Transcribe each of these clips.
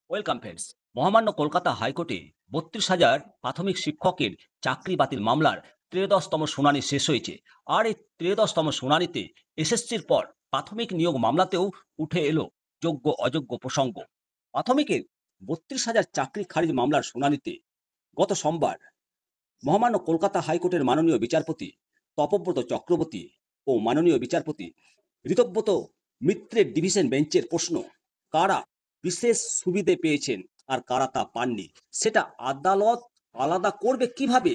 Welcome friends. মহামান্য কলকাতা হাইকোর্টে ৩২,০০০ প্রাথমিক শিক্ষকের চাকরি বাতিল মামলার ১৩তম শুনানি শেষ হয়েছে। আর এই ১৩তম শুনানিতে এসএসসির পর প্রাথমিক নিয়োগ মামলাতেও উঠে এলো যোগ্য অযোগ্য প্রসঙ্গ। প্রাথমিকের ৩২,০০০ চাকরি খারিজ মামলার শুনানিতে গত সোমবার মহামান্য কলকাতা হাইকোর্টের মাননীয় বিচারপতি তপব্রত চক্রবর্তী ও মাননীয় বিচারপতি ঋতব্রত মিত্রের ডিভিশন বেঞ্চের প্রশ্ন, কারা বিশেষ সুবিধে পেয়েছেন আর কারা তা পাননি, সেটা আদালত আলাদা করবে কিভাবে?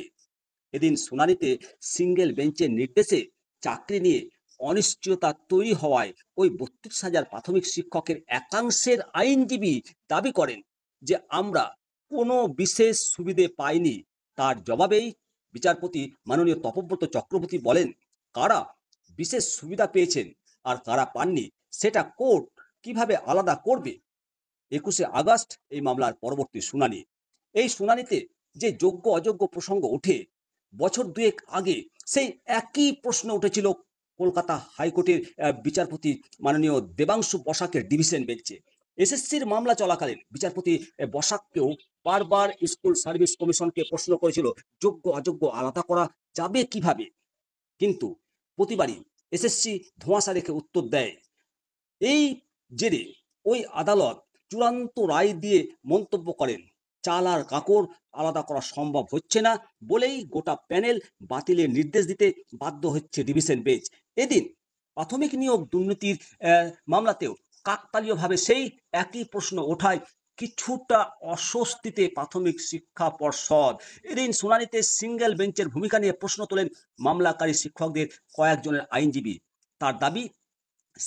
এদিন শুনানিতে সিঙ্গেল বেঞ্চের নির্দেশে চাকরি নিয়ে অনিশ্চয়তা তৈরি হওয়ায় ওই ৩২,০০০ প্রাথমিক শিক্ষকের একাংশের আইনজীবী দাবি করেন যে আমরা কোনো বিশেষ সুবিধে পাইনি। তার জবাবেই বিচারপতি মাননীয় তপব্রত চক্রবর্তী বলেন, কারা বিশেষ সুবিধা পেয়েছেন আর কারা পাননি সেটা কোর্ট কিভাবে আলাদা করবে। ২১শে আগস্ট এই মামলার পরবর্তী শুনানি। এই শুনানিতে যে যোগ্য অযোগ্য প্রসঙ্গ ওঠে, বছর দুয়েক আগে সেই একই প্রশ্ন উঠেছিল কলকাতা হাইকোর্টের বিচারপতি মাননীয় দেবাংশু বসাকের ডিভিশন বেঞ্চে। এসএসসির মামলা চলাকালীন বিচারপতি বসাককেও বারবার স্কুল সার্ভিস কমিশনকে প্রশ্ন করেছিল যোগ্য অযোগ্য আলাদা করা যাবে কিভাবে। কিন্তু প্রতিবারই এসএসসি ধোঁয়াশা রেখে উত্তর দেয়। এই জেরে ওই আদালত চূড়ান্ত রায় দিয়ে মন্তব্য করেন, চাল আর কাকড় আলাদা করা সম্ভব হচ্ছে না বলেই গোটা প্যানেল বাতিলের নির্দেশ দিতে বাধ্য হচ্ছে ডিভিশন বেঞ্চ। এদিন প্রাথমিক নিয়োগ দুর্নীতির মামলাতেও কাকতালীয়ভাবে সেই একই প্রশ্ন ওঠায় কিছুটা অস্বস্তিতে প্রাথমিক শিক্ষা পর্ষদ। এদিন শুনানিতে সিঙ্গেল বেঞ্চের ভূমিকা নিয়ে প্রশ্ন তোলেন মামলাকারী শিক্ষকদের কয়েকজনের আইনজীবী। তার দাবি,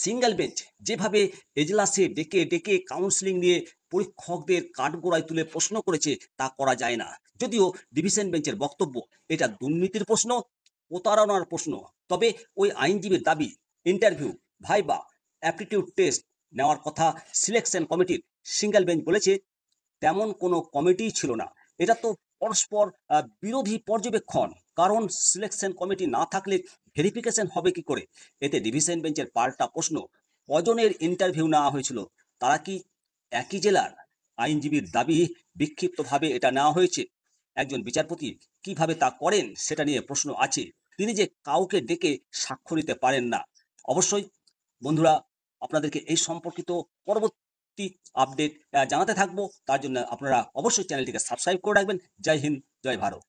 সিঙ্গেল বেঞ্চ যেভাবে এজলাসে ডেকে ডেকে কাউন্সিলিং নিয়ে পরীক্ষকদের কাঠগোড়ায় তুলে প্রশ্ন করেছে তা করা যায় না। যদিও ডিভিশন বেঞ্চের বক্তব্য এটা দুর্নীতির প্রশ্ন, প্রতারণার প্রশ্ন। তবে ওই আইনজীবীর দাবি, ইন্টারভিউ, ভাইবা, অ্যাপটিটিউড টেস্ট নেওয়ার কথা সিলেকশন কমিটির। সিঙ্গেল বেঞ্চ বলেছে তেমন কোনো কমিটিই ছিল না। এটা তো পরস্পর বিরোধী পর্যবেক্ষণ। কারণ সিলেকশন কমিটি না থাকলে ভেরিফিকেশন হবে কি করে? এতে ডিভিশন বেঞ্চের পাল্টা প্রশ্ন, কজনের ইন্টারভিউ নেওয়া হয়েছিল? তারা কি একই জেলার? আইনজীবীর দাবি, বিক্ষিপ্তভাবে এটা নেওয়া হয়েছে। একজন বিচারপতি কিভাবে তা করেন সেটা নিয়ে প্রশ্ন আছে। তিনি যে কাউকে ডেকে সাক্ষ্য নিতে পারেন না। অবশ্যই বন্ধুরা, আপনাদেরকে এই সম্পর্কিত পরবর্তী আপডেট জানাতে থাকবো। তার জন্য আপনারা অবশ্যই চ্যানেলটিকে সাবস্ক্রাইব করে রাখবেন। জয় হিন্দ, জয় ভারত।